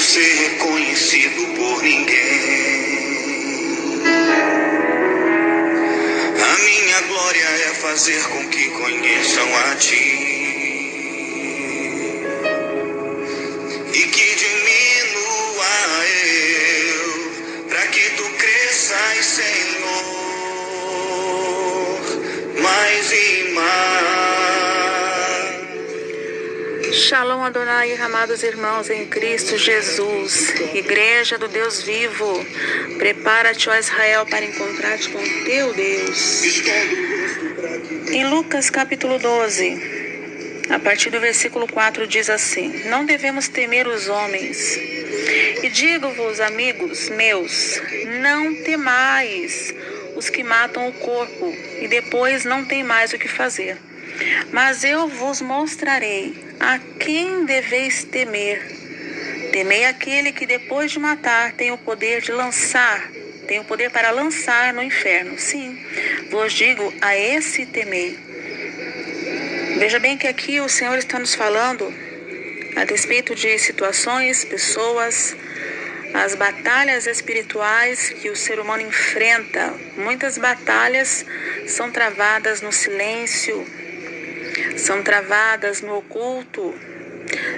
ser reconhecido por ninguém. A minha glória é fazer com que conheçam a Ti e que diminua eu, para que Tu cresças, Senhor, mais e mais. Shalom Adonai, amados irmãos em Cristo Jesus, Igreja do Deus vivo, prepara-te, ó Israel, para encontrar-te com teu Deus. Em Lucas capítulo 12, a partir do versículo 4 diz assim: Não devemos temer os homens. E digo-vos, amigos meus, não temais os que matam o corpo e depois não tem mais o que fazer. Mas eu vos mostrarei a quem deveis temer. Temei aquele que depois de matar tem o poder para lançar no inferno. Sim, vos digo, a esse temei. Veja bem que aqui o Senhor está nos falando a respeito de situações, pessoas, as batalhas espirituais que o ser humano enfrenta. Muitas batalhas são travadas no silêncio, são travadas no oculto,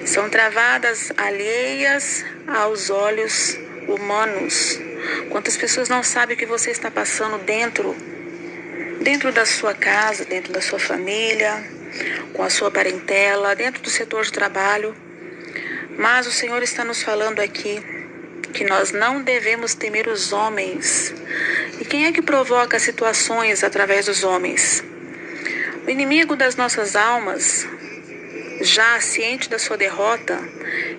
são travadas alheias aos olhos humanos. Quantas pessoas não sabem o que você está passando dentro da sua casa, dentro da sua família, com a sua parentela, dentro do setor de trabalho. Mas o Senhor está nos falando aqui que nós não devemos temer os homens. E quem é que provoca situações através dos homens? O inimigo das nossas almas, já ciente da sua derrota,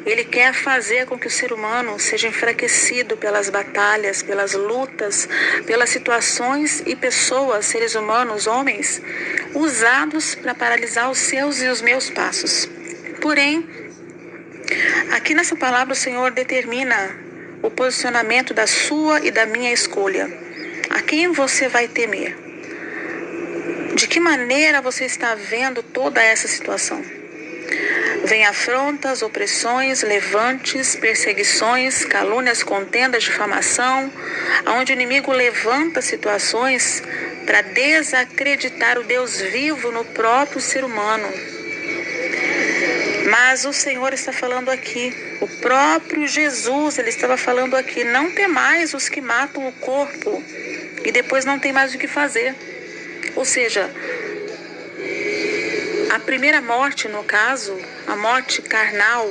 ele quer fazer com que o ser humano seja enfraquecido pelas batalhas, pelas lutas, pelas situações e pessoas, seres humanos, homens, usados para paralisar os seus e os meus passos. Porém, aqui nessa palavra o Senhor determina o posicionamento da sua e da minha escolha. A quem você vai temer? De que maneira você está vendo toda essa situação? Vem afrontas, opressões, levantes, perseguições, calúnias, contendas, difamação, onde o inimigo levanta situações para desacreditar o Deus vivo no próprio ser humano. Mas o Senhor está falando aqui, o próprio Jesus, ele estava falando aqui: não temais os que matam o corpo e depois não tem mais o que fazer. Ou seja, a primeira morte, no caso, a morte carnal,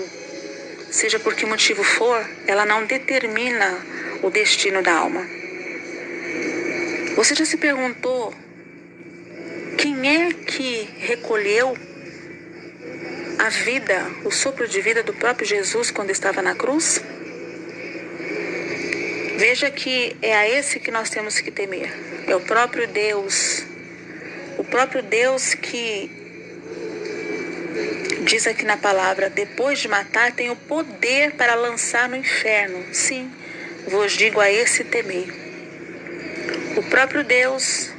seja por que motivo for, ela não determina o destino da alma. Você já se perguntou quem é que recolheu a vida, o sopro de vida do próprio Jesus quando estava na cruz? Veja que é a esse que nós temos que temer. É o próprio Deus. O próprio Deus que diz aqui na palavra, depois de matar, tem o poder para lançar no inferno. Sim, vos digo, a esse temei. O próprio Deus,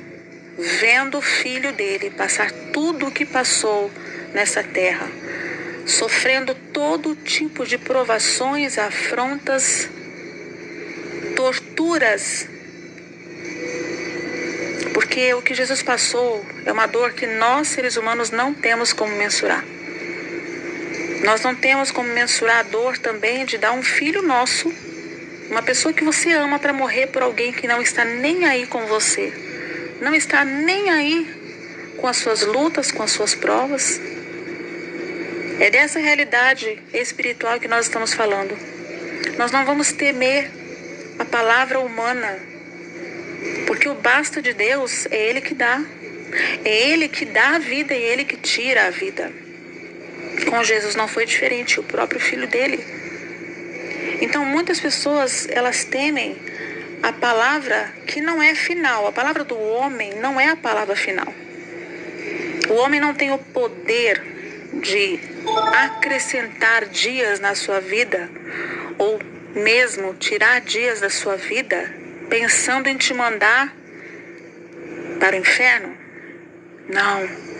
vendo o Filho dele passar tudo o que passou nessa terra, sofrendo todo tipo de provações, afrontas, torturas, porque o que Jesus passou é uma dor que nós, seres humanos, não temos como mensurar. Nós não temos como mensurar a dor também de dar um filho nosso, uma pessoa que você ama, para morrer por alguém que não está nem aí com você, não está nem aí com as suas lutas, com as suas provas. É dessa realidade espiritual que nós estamos falando. Nós não vamos temer a palavra humana, porque o basta de Deus é Ele que dá. É Ele que dá a vida e Ele que tira a vida. Com Jesus não foi diferente, o próprio Filho dele. Então muitas pessoas, elas temem a palavra que não é final. A palavra do homem não é a palavra final. O homem não tem o poder de acrescentar dias na sua vida, ou mesmo tirar dias da sua vida, pensando em te mandar para o inferno. Não.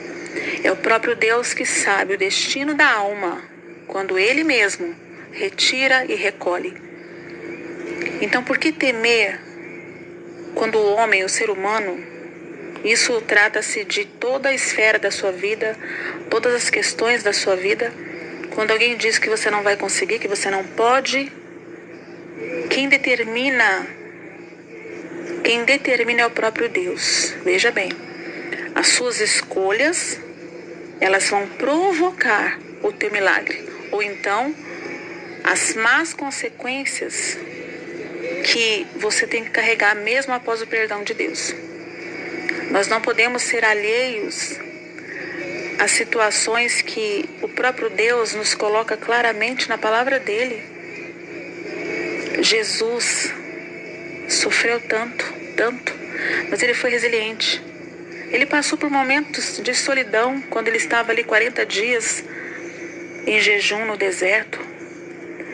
É o próprio Deus que sabe o destino da alma, quando Ele mesmo retira e recolhe. Então, por que temer quando o homem, o ser humano, isso trata-se de toda a esfera da sua vida, todas as questões da sua vida, quando alguém diz que você não vai conseguir, que você não pode, quem determina é o próprio Deus. Veja bem, as suas escolhas, elas vão provocar o teu milagre, ou então as más consequências que você tem que carregar mesmo após o perdão de Deus. Nós não podemos ser alheios às situações que o próprio Deus nos coloca claramente na palavra dele. Jesus sofreu tanto, mas ele foi resiliente. Ele passou por momentos de solidão quando ele estava ali 40 dias em jejum no deserto.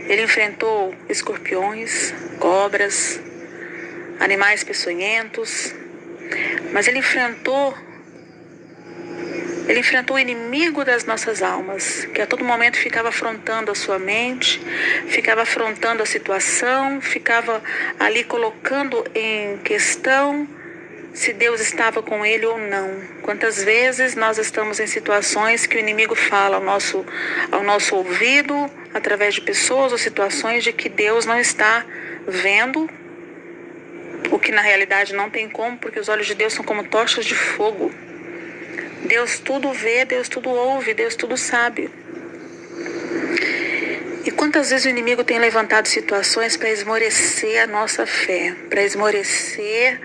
Ele enfrentou escorpiões, cobras, animais peçonhentos, mas ele enfrentou o inimigo das nossas almas, que a todo momento ficava afrontando a sua mente, ficava afrontando a situação, ficava ali colocando em questão se Deus estava com ele ou não. Quantas vezes nós estamos em situações que o inimigo fala ao nosso ouvido, através de pessoas ou situações, de que Deus não está vendo, o que na realidade não tem como, porque os olhos de Deus são como tochas de fogo. Deus tudo vê, Deus tudo ouve, Deus tudo sabe. E quantas vezes o inimigo tem levantado situações para esmorecer a nossa fé, para esmorecer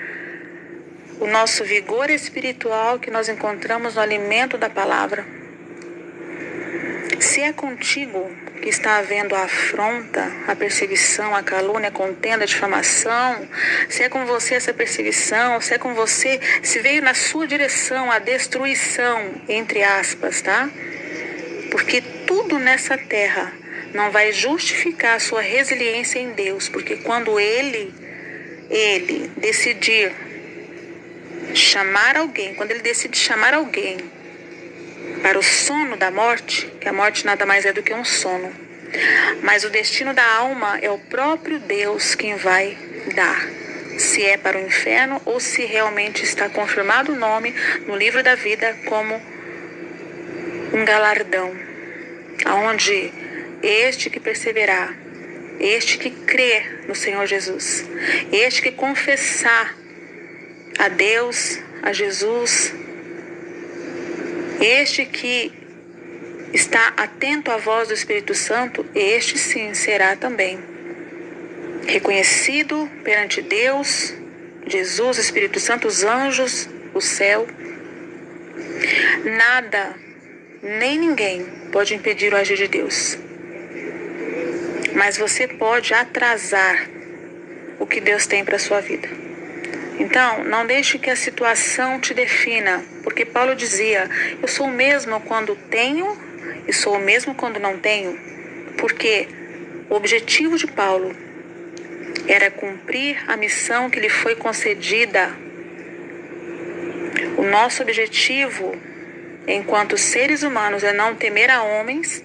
o nosso vigor espiritual que nós encontramos no alimento da palavra. Se é contigo que está havendo a afronta, a perseguição, a calúnia, a contenda, a difamação, se é com você essa perseguição, se é com você, se veio na sua direção a destruição, entre aspas, tá? Porque tudo nessa terra não vai justificar a sua resiliência em Deus, porque quando ele decidir chamar alguém, quando ele decide chamar alguém para o sono da morte, que a morte nada mais é do que um sono, mas o destino da alma é o próprio Deus quem vai dar, se é para o inferno ou se realmente está confirmado o nome no livro da vida como um galardão, aonde este que perseverar, este que crer no Senhor Jesus, este que confessar a Deus, a Jesus, este que está atento à voz do Espírito Santo, este sim será também reconhecido perante Deus, Jesus, Espírito Santo, os anjos, o céu. Nada, nem ninguém pode impedir o agir de Deus. Mas você pode atrasar o que Deus tem para a sua vida. Então, não deixe que a situação te defina, porque Paulo dizia, eu sou o mesmo quando tenho e sou o mesmo quando não tenho, porque o objetivo de Paulo era cumprir a missão que lhe foi concedida. O nosso objetivo, enquanto seres humanos, é não temer a homens,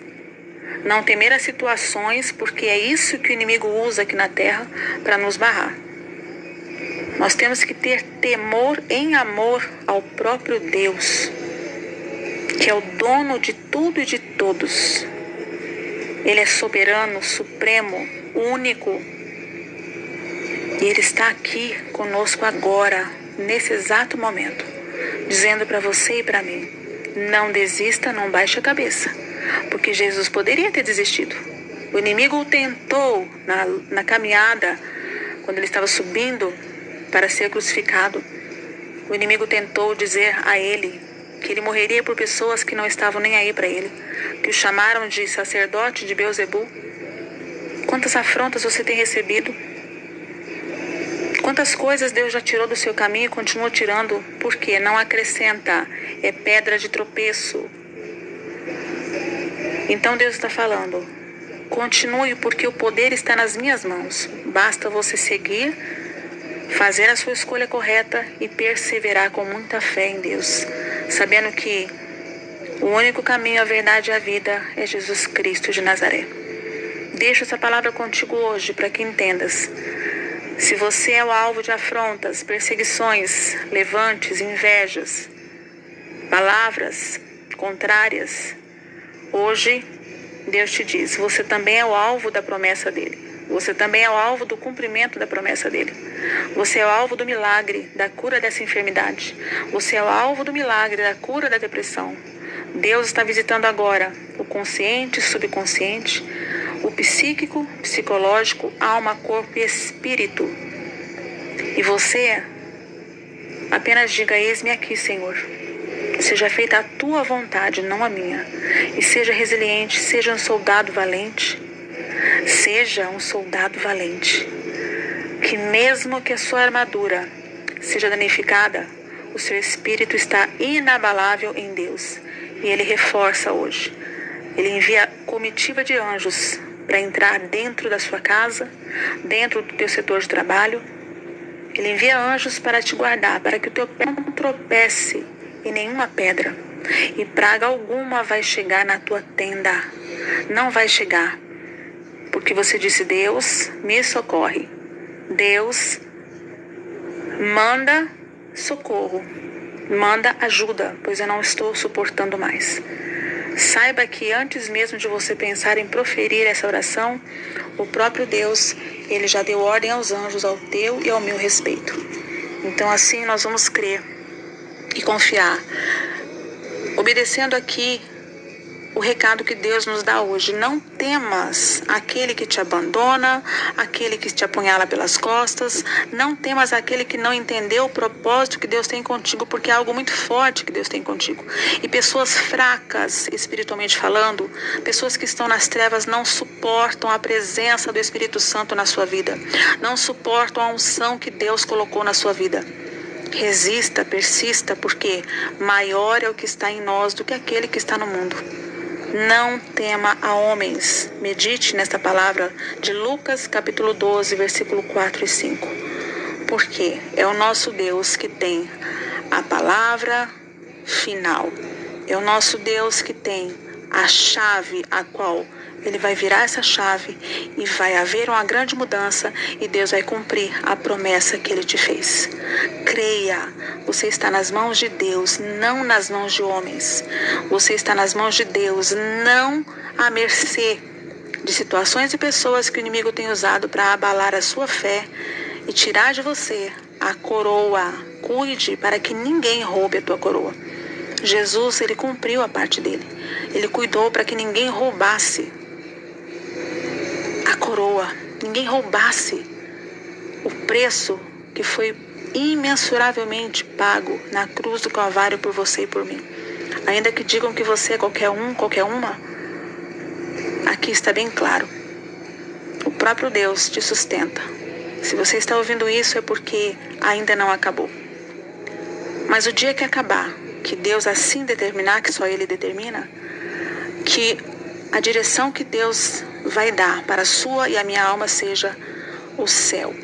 não temer a situações, porque é isso que o inimigo usa aqui na terra para nos barrar. Nós temos que ter temor em amor ao próprio Deus, que é o dono de tudo e de todos. Ele é soberano, supremo, único. E Ele está aqui conosco agora, nesse exato momento, dizendo para você e para mim, não desista, não baixe a cabeça, porque Jesus poderia ter desistido. O inimigo o tentou na caminhada, quando ele estava subindo para ser crucificado. O inimigo tentou dizer a ele que ele morreria por pessoas que não estavam nem aí para ele, que o chamaram de sacerdote de Beelzebul. Quantas afrontas você tem recebido? Quantas coisas Deus já tirou do seu caminho e continua tirando? Porque não acrescenta, é pedra de tropeço. Então Deus está falando, continue, porque o poder está nas minhas mãos. Basta você seguir, fazer a sua escolha correta e perseverar com muita fé em Deus, sabendo que o único caminho, a verdade e a vida é Jesus Cristo de Nazaré. Deixo essa palavra contigo hoje para que entendas. Se você é o alvo de afrontas, perseguições, levantes, invejas, palavras contrárias, hoje Deus te diz, você também é o alvo da promessa dele. Você também é o alvo do cumprimento da promessa dele. Você é o alvo do milagre, da cura dessa enfermidade. Você é o alvo do milagre, da cura da depressão. Deus está visitando agora o consciente, subconsciente, o psíquico, psicológico, alma, corpo e espírito. E você apenas diga, eis-me aqui, Senhor. Seja feita a tua vontade, não a minha. E seja resiliente, seja um soldado valente. Seja um soldado valente. Que mesmo que a sua armadura seja danificada, o seu espírito está inabalável em Deus. E Ele reforça hoje. Ele envia comitiva de anjos para entrar dentro da sua casa, dentro do teu setor de trabalho. Ele envia anjos para te guardar, para que o teu pé não tropece em nenhuma pedra. E praga alguma vai chegar na tua tenda. Não vai chegar. Porque você disse, Deus me socorre. Deus manda socorro. Manda ajuda, pois eu não estou suportando mais. Saiba que antes mesmo de você pensar em proferir essa oração, o próprio Deus, Ele já deu ordem aos anjos, ao teu e ao meu respeito. Então assim nós vamos crer e confiar, obedecendo aqui o recado que Deus nos dá hoje. Não temas aquele que te abandona, aquele que te apunhala pelas costas. Não temas aquele que não entendeu o propósito que Deus tem contigo, porque é algo muito forte que Deus tem contigo. E pessoas fracas, espiritualmente falando, pessoas que estão nas trevas, não suportam a presença do Espírito Santo na sua vida. Não suportam a unção que Deus colocou na sua vida. Resista, persista, porque maior é o que está em nós do que aquele que está no mundo. Não tema a homens. Medite nesta palavra de Lucas capítulo 12, versículo 4 e 5. Porque é o nosso Deus que tem a palavra final. É o nosso Deus que tem a chave a qual Ele vai virar essa chave e vai haver uma grande mudança e Deus vai cumprir a promessa que Ele te fez. Creia, você está nas mãos de Deus, não nas mãos de homens. Você está nas mãos de Deus, não à mercê de situações e pessoas que o inimigo tem usado para abalar a sua fé e tirar de você a coroa. Cuide para que ninguém roube a tua coroa. Jesus, Ele cumpriu a parte dele. Ele cuidou para que ninguém roubasse a coroa, ninguém roubasse o preço que foi imensuravelmente pago na cruz do Calvário por você e por mim. Ainda que digam que você é qualquer um, qualquer uma, aqui está bem claro. O próprio Deus te sustenta. Se você está ouvindo isso é porque ainda não acabou. Mas o dia que acabar, que Deus assim determinar, que só Ele determina, que a direção que Deus vai dar para a sua e a minha alma seja o céu,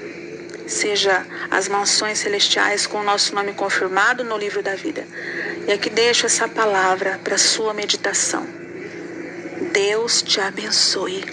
seja as mansões celestiais com o nosso nome confirmado no livro da vida. E aqui deixo essa palavra para a sua meditação. Deus te abençoe.